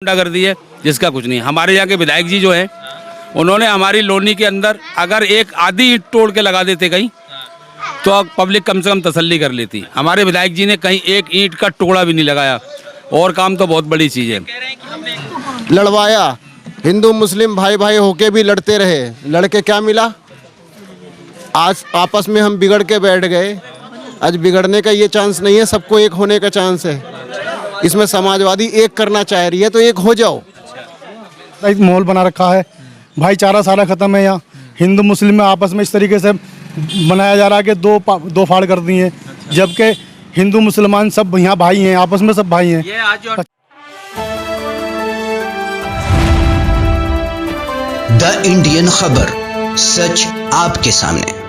गुंडागर्दी है जिसका कुछ नहीं। हमारे यहाँ के विधायक जी जो हैं उन्होंने हमारी लोनी के अंदर अगर एक आधी ईंट तोड़ के लगा देते कहीं तो पब्लिक कम से कम तसल्ली कर लेती। हमारे विधायक जी ने कहीं एक ईंट का टुकड़ा भी नहीं लगाया और काम तो बहुत बड़ी चीज़ है। लड़वाया, हिंदू मुस्लिम भाई भाई होके भी लड़ते रहे, लड़के क्या मिला? आज आपस में हम बिगड़ के बैठ गए। आज बिगड़ने का ये चांस नहीं है, सबको एक होने का चांस है। इसमें समाजवादी एक करना चाह रही है तो एक हो जाओ। एक माहौल बना रखा है, भाईचारा सारा खत्म है। यहाँ हिंदू मुस्लिम में आपस में इस तरीके से बनाया जा रहा है कि दो फाड़ कर दी हैं, जबकि हिंदू मुसलमान सब यहाँ भाई हैं, आपस में सब भाई हैं। ये आज जो द इंडियन खबर, सच आपके सामने।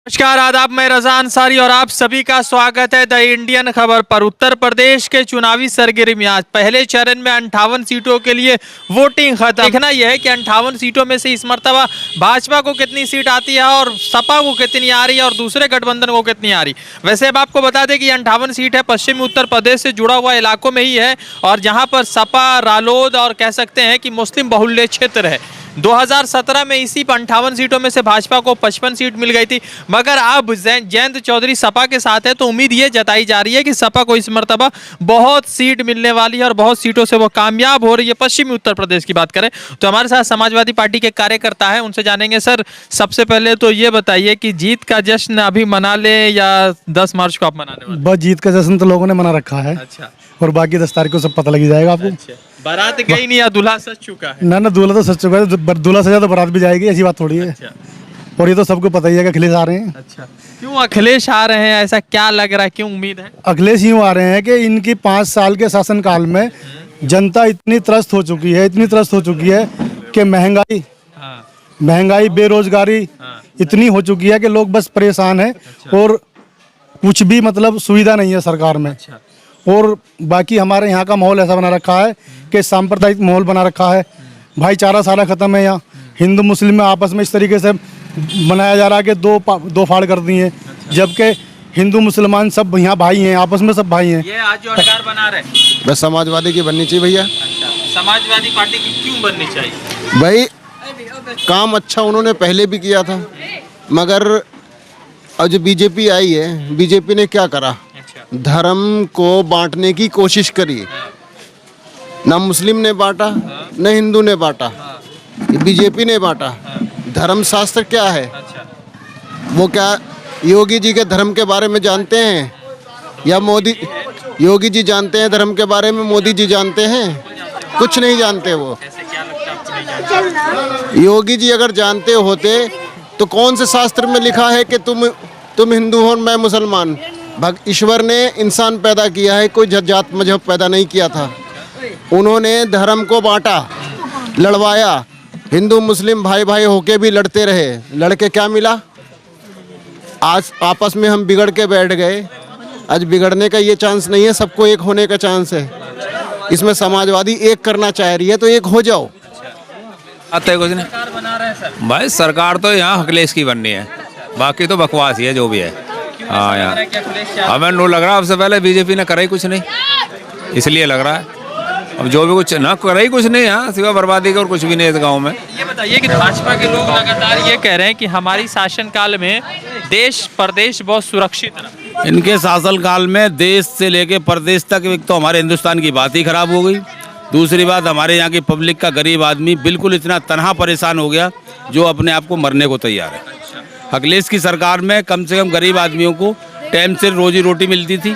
नमस्कार, आदाब, मैं रजा अंसारी और आप सभी का स्वागत है द इंडियन खबर पर। उत्तर प्रदेश के चुनावी सरगर्मियां, पहले चरण में 58 सीटों के लिए वोटिंग खत्म। देखना यह है कि 58 सीटों में से इस मर्तबा भाजपा को कितनी सीट आती है और सपा को कितनी आ रही है और दूसरे गठबंधन को कितनी आ रही। वैसे अब आपको बता दें कि 58 सीट है पश्चिमी उत्तर प्रदेश से जुड़ा हुआ इलाकों में ही है और जहाँ पर सपा, रालोद और कह सकते हैं कि मुस्लिम बहुल्य क्षेत्र है। 2017 में इसी 58 सीटों में से भाजपा को 55 सीट मिल गई थी, मगर अब जयंत चौधरी सपा के साथ है तो उम्मीद ये जताई जा रही है कि सपा को इस मर्तबा बहुत सीट मिलने वाली है और बहुत सीटों से वो कामयाब हो रही है। पश्चिमी उत्तर प्रदेश की बात करें तो हमारे साथ समाजवादी पार्टी के कार्यकर्ता है, उनसे जानेंगे। सर, सबसे पहले तो ये बताइए कि जीत का जश्न अभी मना ले या 10 मार्च को आप मनाने वाले? बस जीत का जश्न तो लोगों ने मना रखा है। अच्छा, और बाकी 10 तारीख को सब पता लग जाएगा आपको। अच्छा। बारात गई नहीं या दूल्हा सज चुका है? ना दूल्हा तो सच चुका है, दूल्हा सजा तो बारात भी जाएगी, ऐसी बात थोड़ी है। अच्छा। और ये तो सबको पता ही है कि अखिलेश आ रहे हैं। अच्छा, क्यों अखिलेश आ रहे हैं? ऐसा क्या लग रहा है, क्यों उम्मीद है? अखिलेश यूँ आ रहे हैं कि इनकी 5 साल के शासनकाल में जनता इतनी त्रस्त हो चुकी है, इतनी त्रस्त हो चुकी है कि महंगाई, बेरोजगारी इतनी हो चुकी है कि लोग बस परेशान हैं। और कुछ भी मतलब सुविधा नहीं है सरकार में। और बाकी हमारे यहाँ का माहौल ऐसा बना रखा है कि सांप्रदायिक माहौल बना रखा है, भाईचारा सारा खत्म है। यहाँ हिंदू मुस्लिम में आपस में इस तरीके से बनाया जा रहा है कि दो फाड़ कर दी हैं, जबकि हिंदू मुसलमान सब यहाँ भाई हैं, आपस में सब भाई हैं। ये आज जो सरकार बना रहे हैं, बस समाजवादी की बननी चाहिए भैया। अच्छा, समाजवादी पार्टी की क्यों बननी चाहिए? भाई काम अच्छा उन्होंने पहले भी किया था, मगर अब जो बीजेपी आई है, बीजेपी ने क्या करा? धर्म को बांटने की कोशिश करी। ना मुस्लिम ने बांटा, न हिंदू ने बांटा, बीजेपी ने बांटा। धर्म शास्त्र क्या है? वो क्या योगी जी के धर्म के बारे में जानते हैं या मोदी? योगी जी जानते हैं धर्म के बारे में, मोदी जी जानते हैं? कुछ नहीं जानते। वो योगी जी अगर जानते होते तो कौन से शास्त्र में लिखा है कि तुम हिंदू हो मैं मुसलमान? ईश्वर ने इंसान पैदा किया है, कोई जात मजहब पैदा नहीं किया था। उन्होंने धर्म को बांटा, लड़वाया, हिंदू मुस्लिम भाई भाई होके भी लड़ते रहे, लड़के क्या मिला? आज आपस में हम बिगड़ के बैठ गए। आज बिगड़ने का ये चांस नहीं है, सबको एक होने का चांस है। इसमें समाजवादी एक करना चाह रही है तो एक हो जाओ। आते कुछ नहीं भाई, सरकार तो यहाँ अखिलेश की बननी है, बाकी तो बकवास ही है जो भी है। हाँ यार, हमें नो लग रहा, सबसे पहले बीजेपी ने करा ही कुछ नहीं, इसलिए लग रहा है। अब जो भी कुछ ना करा ही कुछ नहीं, यहाँ सिवा बर्बादी का और कुछ भी नहीं इस गाँव में। ये बताइए कि भाजपा के लोग लगातार ये कह रहे हैं कि हमारी शासनकाल में देश प्रदेश बहुत सुरक्षित रहा। इनके शासनकाल में देश से लेके प्रदेश तक एक तो हमारे हिंदुस्तान की बात ही खराब हो गई। दूसरी बात, हमारे यहाँ की पब्लिक का गरीब आदमी बिल्कुल इतना तनहा परेशान हो गया जो अपने आप को मरने को तैयार है। अखिलेश की सरकार में कम से कम गरीब आदमियों को टाइम से रोजी रोटी मिलती थी,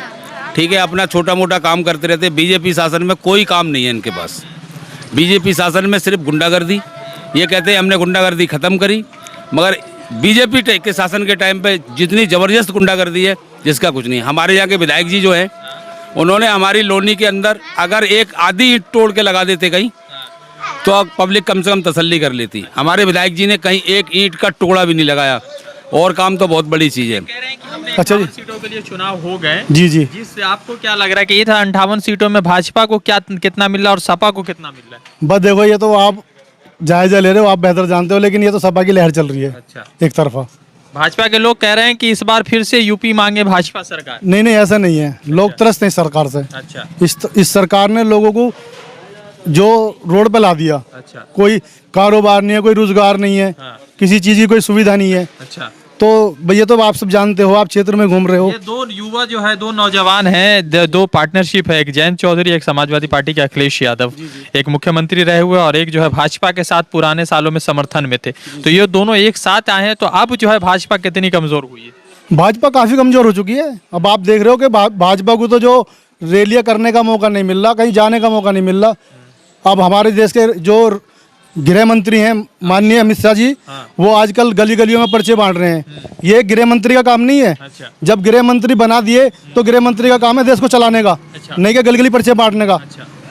ठीक है, अपना छोटा मोटा काम करते रहते। बीजेपी शासन में कोई काम नहीं है इनके पास। बीजेपी शासन में सिर्फ गुंडागर्दी। ये कहते हैं हमने गुंडागर्दी ख़त्म करी, मगर बीजेपी के शासन के टाइम पे जितनी ज़बरदस्त गुंडागर्दी है जिसका कुछ नहीं। हमारे यहाँ के विधायक जी जो हैं उन्होंने हमारी लोनी के अंदर अगर एक आधी ईंट तोड़ के लगा देते कहीं तो पब्लिक कम से कम तसल्ली कर लेती। हमारे विधायक जी ने कहीं एक ईंट का टुकड़ा भी नहीं लगाया और काम तो बहुत बड़ी चीज़ है। अच्छा जी, सीटों के लिए चुनाव हो गए जी जी, जिससे आपको क्या लग रहा है कि ये था 58 सीटों में भाजपा को क्या कितना मिल रहा है और सपा को कितना मिल रहा है? बस देखो, ये तो आप जायजा ले रहे हो, आप बेहतर जानते हो, लेकिन ये तो सपा की लहर चल रही है। अच्छा, एक तरफा। भाजपा के लोग कह रहे हैं कि इस बार फिर से यूपी मांगे भाजपा सरकार। नहीं नहीं, ऐसा नहीं है। लोग त्रस्त हैं सरकार से। अच्छा इस सरकार ने लोगों को जो रोड पे ला दिया। अच्छा कोई कारोबार नहीं है, कोई रोजगार नहीं है, हाँ। किसी चीज की कोई सुविधा नहीं है। अच्छा, तो भैया तो आप सब जानते हो, आप क्षेत्र में घूम रहे हो। ये दो युवा जो है, दो नौजवान हैं, दो पार्टनरशिप है, एक जयंत चौधरी, एक समाजवादी पार्टी के अखिलेश यादव, एक मुख्यमंत्री रहे हुए और एक जो है भाजपा के साथ पुराने सालों में समर्थन में थे। तो ये दोनों एक साथ आए हैं, तो अब जो है भाजपा कितनी कमजोर हुई है? भाजपा काफी कमजोर हो चुकी है। अब आप देख रहे हो कि भाजपा को तो जो रैलियां करने का मौका नहीं मिल रहा, कहीं जाने का मौका नहीं मिल रहा। अब हमारे देश के जो गृह मंत्री हैं माननीय अमित शाह जी, वो आजकल गली गलियों में पर्चे बांट रहे हैं। ये गृह मंत्री का काम नहीं है। अच्छा। जब गृह मंत्री बना दिए तो गृह मंत्री का काम है देश को चलाने का, नहीं कि गली गली पर्चे बांटने का।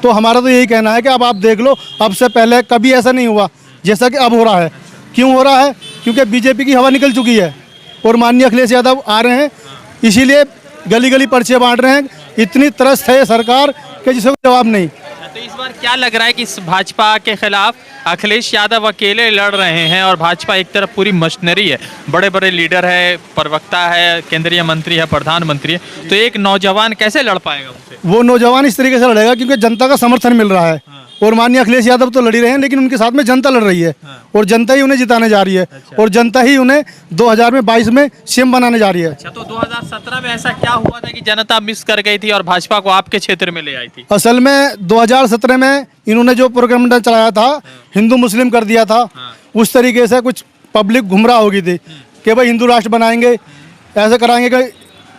तो हमारा तो यही कहना है कि अब आप देख लो, अब से पहले कभी ऐसा नहीं हुआ जैसा कि अब हो रहा है। क्यों हो रहा है? क्योंकि बीजेपी की हवा निकल चुकी है और माननीय अखिलेश यादव आ रहे हैं, इसीलिए गली गली पर्चे बांट रहे हैं। इतनी त्रस्त है ये सरकार कि जिसका जवाब नहीं। तो इस बार क्या लग रहा है कि इस भाजपा के खिलाफ अखिलेश यादव अकेले लड़ रहे हैं और भाजपा एक तरफ पूरी मशीनरी है, बड़े बड़े लीडर है, प्रवक्ता है, केंद्रीय मंत्री है, प्रधानमंत्री है, तो एक नौजवान कैसे लड़ पाएगा उनसे? वो नौजवान इस तरीके से लड़ेगा क्योंकि जनता का समर्थन मिल रहा है। और माननीय अखिलेश यादव तो लड़ ही रहे हैं, लेकिन उनके साथ में जनता लड़ रही है और जनता ही उन्हें जिताने जा रही है। और जनता ही उन्हें 2022 में सीएम बनाने जा रही है। अच्छा, तो 2017 में ऐसा क्या हुआ था कि जनता मिस कर गई थी और भाजपा को आपके क्षेत्र में ले आई थी? असल में 2017 में इन्होंने जो प्रोग्राम चलाया था, हिंदू मुस्लिम कर दिया था, उस तरीके से कुछ पब्लिक गुमराह हो गई थी कि भाई हिंदू राष्ट्र बनाएंगे, ऐसे कराएंगे कि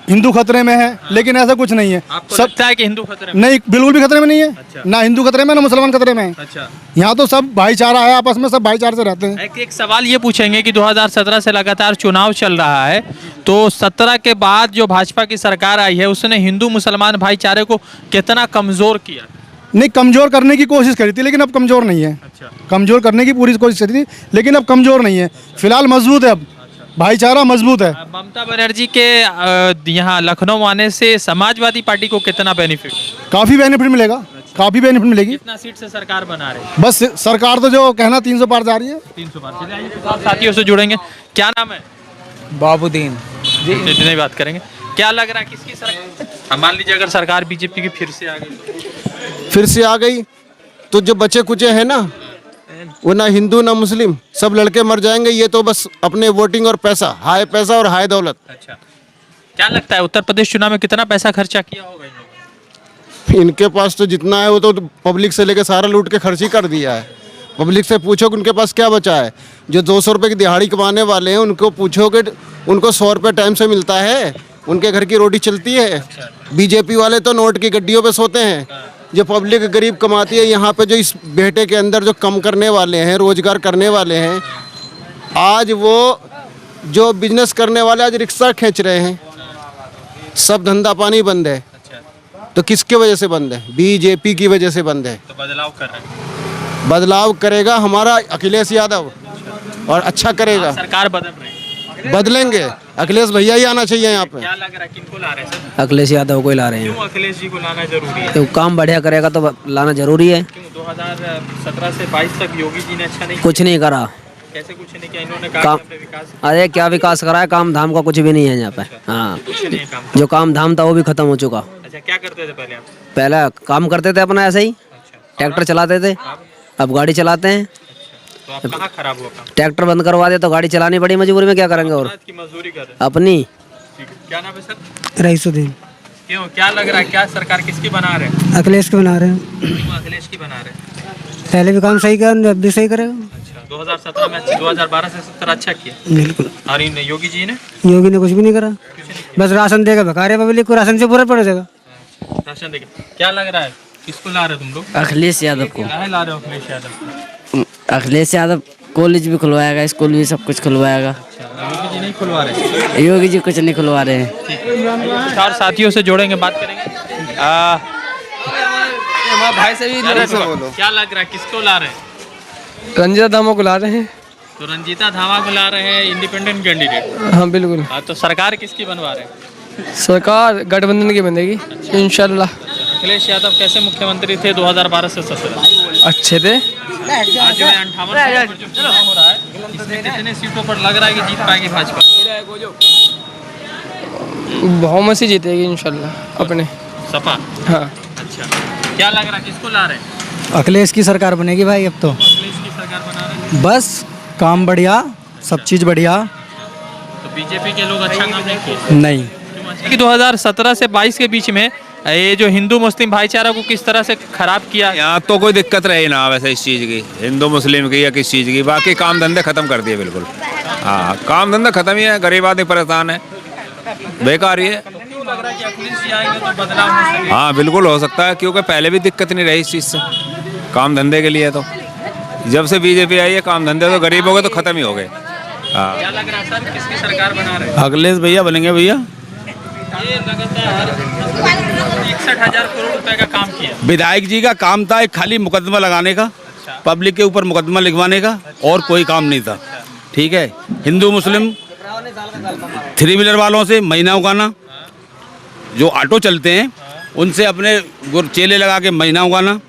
हिंदू खतरे में है। लेकिन ऐसा कुछ नहीं है। आपको लगता है कि हिंदू खतरे में? नहीं, बिल्कुल भी खतरे में नहीं है। अच्छा। ना हिंदू खतरे में, ना मुसलमान खतरे में है। अच्छा, यहाँ तो सब भाईचारा है, आपस में सब भाईचारे से रहते हैं। एक सवाल ये पूछेंगे कि 2017 से लगातार चुनाव चल रहा है, तो 17 के बाद जो भाजपा की सरकार आई है उसने हिंदू मुसलमान भाईचारे को कितना कमजोर किया? नहीं, कमजोर करने की कोशिश करी थी, लेकिन अब कमजोर नहीं है। अच्छा, कमजोर करने की पूरी कोशिश करी थी, लेकिन अब कमजोर नहीं है। फिलहाल मजबूत है, अब भाईचारा मजबूत है। ममता बनर्जी के यहाँ लखनऊ आने से समाजवादी पार्टी को कितना बेनिफिट? काफी बेनिफिट मिलेगा, काफी बेनिफिट मिलेगी। कितना सीट से सरकार बना रहे? बस सरकार तो जो कहना 300 पार जा रही है। 300 बार। चलिए आइए कुछ और साथियों से जुड़ेंगे। क्या नाम है? बाबूदीन। इतनी बात करेंगे। क्या लग रहा है किसकी सरकार? मान लीजिए अगर सरकार बीजेपी की फिर से आ गई, फिर से आ गई तो जो बचे कुचे हैं ना, वो ना हिंदू ना मुस्लिम, सब लड़के मर जाएंगे। ये तो बस अपने वोटिंग और पैसा, हाय पैसा और हाय दौलत। अच्छा, क्या लगता है उत्तर प्रदेश चुनाव में कितना पैसा खर्चा किया होगा इन लोगों ने? इनके पास तो जितना है वो तो पब्लिक से लेके सारा लूट के खर्च ही कर दिया है। पब्लिक से पूछो कि उनके पास क्या बचा है। जो 200 रुपये की दिहाड़ी कमाने वाले हैं उनको पूछो कि उनको 100 रुपये टाइम से मिलता है, उनके घर की रोटी चलती है। बीजेपी वाले तो नोट की गड्डियों पे सोते हैं। जो पब्लिक गरीब कमाती है, यहाँ पे जो इस बेटे के अंदर जो कम करने वाले हैं, रोजगार करने वाले हैं, आज वो जो बिजनेस करने वाले आज रिक्शा खींच रहे हैं, सब धंधा पानी बंद है। तो किसके वजह से बंद है? बीजेपी की वजह से बंद है। तो बदलाव कर रहे हैं। बदलाव करेगा हमारा अखिलेश यादव और अच्छा करेगा। सरकार बदल रही है, बदलेंगे, अखिलेश भैया ही आना चाहिए यहाँ पे। क्या लग रहा है किनको ला रहे हैं सर? अखिलेश यादव को ही ला रहे हैं। क्यों अखिलेश जी को लाना जरूरी है? तो काम बढ़िया करेगा तो लाना जरूरी है। क्यों 2017 से 22 तक योगी जी ने अच्छा नहीं कुछ नहीं करा कैसे कुछ नहीं किया? इन्होंने कहा काम। कि हमने विकास अरे क्या विकास करा है? काम धाम का कुछ भी नहीं है यहाँ पे। हाँ, कुछ नहीं है काम। जो काम धाम था वो भी खत्म हो चुका। अच्छा, क्या करते थे पहले आप? पहले काम करते थे अपना ऐसे ही, ट्रैक्टर चलाते थे, अब गाड़ी चलाते हैं। तो आप कहाँ खराब हुआ काम? ट्रैक्टर बंद करवा दे तो गाड़ी चलानी पड़ी मजबूरी में, क्या करेंगे और की मजदूरी कर रहे अपनी। हैं। क्या नाम है सर? रईसुद्दीन। क्यों, क्या लग रहा है क्या सरकार किसकी बना रहे हैं? अखिलेश को बना रहे हैं। क्यों अखिलेश की बना रहे हैं? पहले भी काम सही किया, अब भी सही करेगा। अच्छा, 2017 में अच्छा, 2012 से 17 अच्छा किया। बिल्कुल। और इन योगी जी ने योगी ने कुछ भी नहीं करा, बस राशन देगा, भगा रहे पब्लिक को, राशन से पूरा पड़ जाएगा। राशन देके क्या लग रहा है किसको ला रहे हो तुम लोग? अखिलेश यादव को। क्या ला रहे हो अखिलेश यादव? अखिलेश यादव कॉलेज भी खुलवाएगा, स्कूल भी सब कुछ खुलवाएगा। योगी जी नहीं खुलवा रहे? योगी जी कुछ नहीं खुलवा रहे हैं। कुछ और साथियों से जोड़ेंगे, बात करेंगे। भाई से भी क्या लग रहा है किसको ला रहे हैं? रंजीता धामा को ला रहे हैं। तो रंजीता धामा को ला रहे हैं, इंडिपेंडेंट कैंडिडेट। हाँ बिल्कुल। तो सरकार किसकी बनवा रहे हैं? सरकार गठबंधन की बनेगी इंशाल्लाह। अखिलेश यादव कैसे मुख्यमंत्री थे 2012 से 17? अच्छे थे। आज जो है 58 जो चुनाव हो रहा है, इसमें कितने सीटों पर लग रहा है कि जीत पाएगी भाजपा? बहुमत से जीतेगी इंशाल्लाह अपने। सपा? हाँ। अच्छा, क्या लग रहा है, किसको ला रहे हैं? अखिलेश की सरकार बनेगी भाई अब तो। अखिलेश की सरकार बना रहे हैं। बस काम बढ़िया, सब चीज़ बढ़िया। तो बीजेपी के लोग अच्छा काम नहीं किए? नहीं। कि 2017 से 22 के बीच में ये जो हिंदू मुस्लिम भाईचारा को किस तरह से खराब किया? यहाँ तो कोई दिक्कत रही ना वैसे इस चीज़ की, हिंदू मुस्लिम की या किस चीज़ की। बाकी काम धंधे खत्म कर दिए बिल्कुल। हाँ, काम धंधा खत्म ही है, गरीब आदमी परेशान है, बेकार ही है। क्यों लग रहा है कि अखिलेश जी आएंगे तो बदलाव हो सकेगा? हाँ बिल्कुल हो सकता है, क्योंकि पहले भी दिक्कत नहीं रही इस चीज़ से, काम धंधे के लिए। तो जब से बीजेपी आई है काम धंधे तो गरीबों के तो खत्म ही हो गए। हाँ, क्या लग रहा है सर, किसकी सरकार बना रहे हैं? अखिलेश भैया बनेंगे भैया। ये लगातार 61,000 करोड़ रुपए का काम किया। विधायक जी का काम था एक खाली मुकदमा लगाने का, पब्लिक के ऊपर मुकदमा लिखवाने का, और कोई काम नहीं था। ठीक है, हिंदू मुस्लिम 3 व्हीलर वालों से महीना उगाना, जो ऑटो चलते हैं उनसे अपने चेले लगा के महीना उगाना,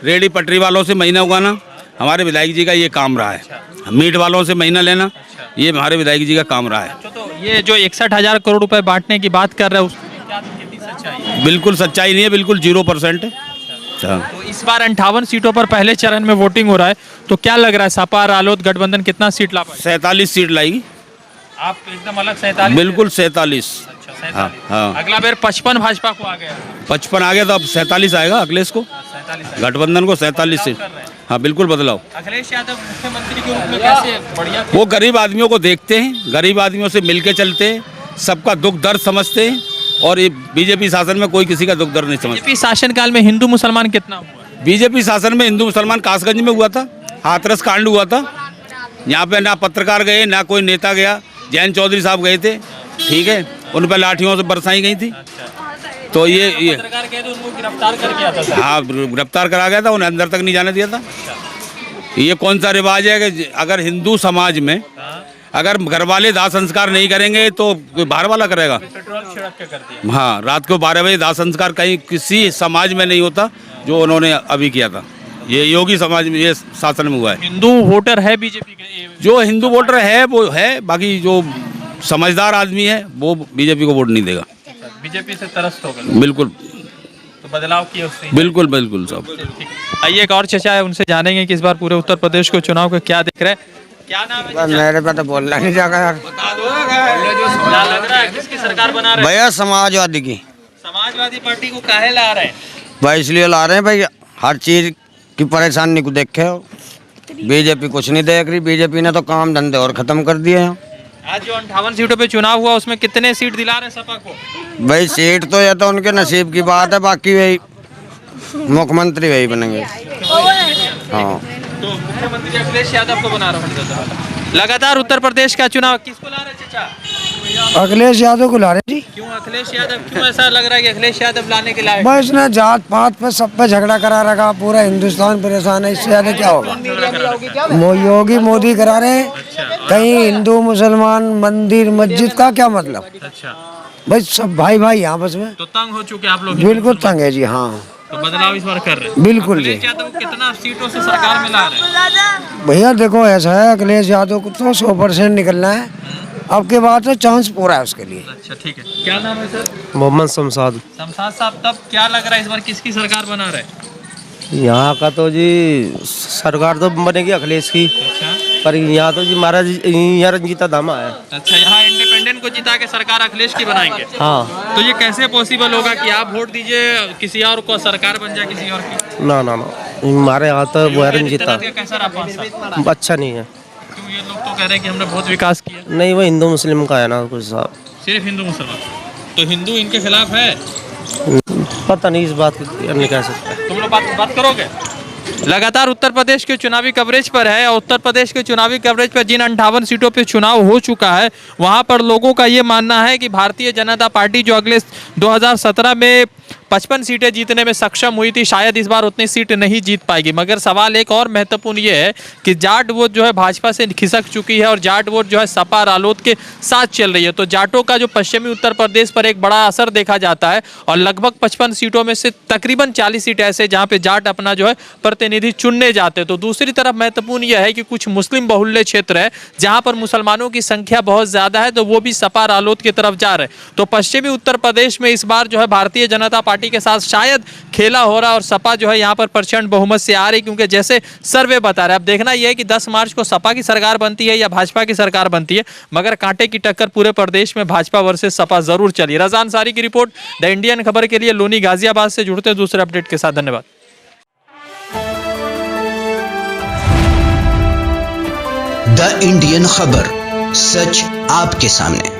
रेडी पटरी वालों से महीना उगाना, हमारे विधायक जी का ये काम रहा है। मीट वालों से महीना लेना, ये हमारे विधायक जी का काम रहा है। तो ये जो 61,000 करोड़ रुपए बांटने की बात कर रहे हैं उसमें क्या कितनी सच्चाई है? बिल्कुल सच्चाई नहीं है, बिल्कुल 0% है। अच्छा, तो इस बार 58 सीटों पर पहले चरण में वोटिंग हो रहा है, तो क्या लग रहा है सपा रालोद गठबंधन कितना सीट ला पाएगा? 47 सीट लाएगी। आप एकदम अलग 47? बिल्कुल 47। अच्छा, हाँ 47। हाँ, अगला बार 55 भाजपा को आ गया। 55 आ गया तो अब 47 आएगा अखिलेश को, 47 गठबंधन को 47 सीट। हाँ बिल्कुल बदलाव। अखिलेश यादव मुख्यमंत्री के रूप में कैसे बढ़िया? वो गरीब आदमियों को देखते हैं, गरीब आदमियों से मिलके चलते हैं, सबका दुख दर्द समझते हैं, और ये बीजेपी शासन में कोई किसी का दुख दर्द नहीं समझता। बीजेपी शासनकाल में हिंदू मुसलमान कितना हुआ? बीजेपी शासन में हिंदू मुसलमान कासगंज में हुआ था, हाथरस कांड हुआ था। यहाँ पे ना पत्रकार गए, ना कोई नेता गया। जैन चौधरी साहब गए थे, ठीक है, उन पर लाठियों से बरसाई गई थी। तो ये पत्रकार गए तो उनको गिरफ्तार कर गया था। हाँ, गिरफ्तार करा गया था, उन्हें अंदर तक नहीं जाने दिया था। ये कौन सा रिवाज है कि अगर हिंदू समाज में अगर घर वाले दाह संस्कार नहीं करेंगे तो कोई बाहर वाला करेगा? पेट्रोल छिड़क के कर दिया। हाँ, रात को 12 बजे दाह संस्कार कहीं किसी समाज में नहीं होता जो उन्होंने अभी किया था। ये योगी समाज में, ये शासन में हुआ है। हिंदू वोटर है बीजेपी के? जो हिंदू वोटर है वो है, बाकी जो समझदार आदमी है वो बीजेपी को वोट नहीं देगा। बीजेपी से तरस हो गए, बिल्कुल तो बदलाव किए उसने। बिल्कुल बिल्कुल सब। आइए एक और चर्चा है, उनसे जानेंगे कि इस बार पूरे उत्तर प्रदेश को चुनाव को क्या देख रहे हैं। क्या नाम है? मेरे पे तो बोलना नहीं जाएगा यार। क्या लग रहा है, किसकी सरकार बना रहे हैं? भैया समाजवादी की। समाजवादी पार्टी को काहे ला रहे हैं? भाई इसलिए ला रहे हैं भाई, हर चीज की परेशानी को देखे हो। बीजेपी कुछ नहीं देख रही, बीजेपी ने तो काम धंधे और खत्म कर दिए हैं। आज जो 58 सीटों पे चुनाव हुआ उसमें कितने सीट दिला रहे हैं सपा को? भाई सीट तो ये तो उनके नसीब की बात है, बाकी वही मुख्यमंत्री वही बनेंगे। हाँ, तो मुख्यमंत्री अखिलेश यादव को बना रहे हैं। लगातार उत्तर प्रदेश का चुनाव किसको ला रहे हैं चाचा? अखिलेश यादव को ला रहे जी। क्यों अखिलेश यादव, क्यों ऐसा लग रहा है कि अखिलेश यादव लाने के लायक? बस इसने जात पात पे सब पे झगड़ा करा रखा, पूरा हिंदुस्तान परेशान है, इससे ज्यादा क्या होगा? योगी मोदी करा रहे हैं, कहीं हिंदू मुसलमान मंदिर मस्जिद का क्या मतलब? अच्छा, भाई सब भाई भाई यहाँ बस में तो तंग हो चुके आप लोग? बिल्कुल तंग है जी। हाँ तो बदलाव इस बार कर रहे हैं? बिल्कुल जी। अखिलेश यादव को कितना सीटों से सरकार में ला रहे हैं? भैया देखो ऐसा है, अखिलेश यादव को तो 100% निकलना है, अब के बाद तो चांस पूरा है उसके लिए। अच्छा ठीक है, क्या नाम है सर? मोहम्मद शमशाद। शमशाद साहब, तब क्या लग रहा है इस बार किसकी सरकार बना रहे हैं? यहाँ का तो जी सरकार तो बनेगी अखिलेश की, अच्छा पर यहाँ तो जी महाराज यहाँ रंजीता धामा है। अच्छा, यहाँ इंडिपेंडेंट को जिता के सरकार अखिलेश की बनाएंगे? हाँ। तो ये कैसे पॉसिबल होगा कि आप वोट दीजिए किसी और को, सरकार बन जाए किसी और की? ना ना ना, हमारे यहाँ तो वो है रंजीता। कैसा रहा 5 साल? अच्छा नहीं है। क्यों, ये लोग तो कह रहे हैं कि हमने बहुत विकास किया। नहीं, वो हिंदू मुस्लिम का है ना कुछ साहब। सिर्फ हिंदू मुसलमान, तो हिंदू इनके खिलाफ है? पता नहीं, इस बात को नहीं कह सकते। तुम लोग बात करोगे? लगातार उत्तर प्रदेश के चुनावी कवरेज पर है, और उत्तर प्रदेश के चुनावी कवरेज पर जिन 58 सीटों पर चुनाव हो चुका है वहां पर लोगों का ये मानना है कि भारतीय जनता पार्टी जो अगले 2017 में 55 सीटें जीतने में सक्षम हुई थी, शायद इस बार उतनी सीट नहीं जीत पाएगी। मगर सवाल एक और महत्वपूर्ण ये है कि जाट वोट जो है भाजपा से खिसक चुकी है और जाट वोट जो है सपा रालोद के साथ चल रही है। तो जाटों का जो पश्चिमी उत्तर प्रदेश पर एक बड़ा असर देखा जाता है और लगभग 55 सीटों में से तकरीबन 40 सीट ऐसे जहां पे जाट अपना जो है प्रतिनिधि चुनने जाते हैं। तो दूसरी तरफ महत्वपूर्ण यह है कि कुछ मुस्लिम बहुल्य क्षेत्र है जहां पर मुसलमानों की संख्या बहुत ज्यादा है, तो वो भी सपा रालोद की तरफ जा रहे हैं। तो पश्चिमी उत्तर प्रदेश में इस बार जो है भारतीय जनता पार्टी के साथ शायद खेला हो रहा और सपा जो है यहाँ पर प्रचंड बहुमत से आ रही, क्योंकि जैसे सर्वे बता रहे हैं। अब देखना यह है कि 10 मार्च को सपा की सरकार बनती है या भाजपा की सरकार बनती है, मगर कांटे की टक्कर पूरे प्रदेश में भाजपा वर्सेस सपा जरूर चली। रज़ा अंसारी की रिपोर्ट, द इंडियन खबर के लिए लोनी गाजियाबाद से जुड़ते दूसरे अपडेट के साथ। धन्यवाद। द इंडियन खबर, सच आपके सामने।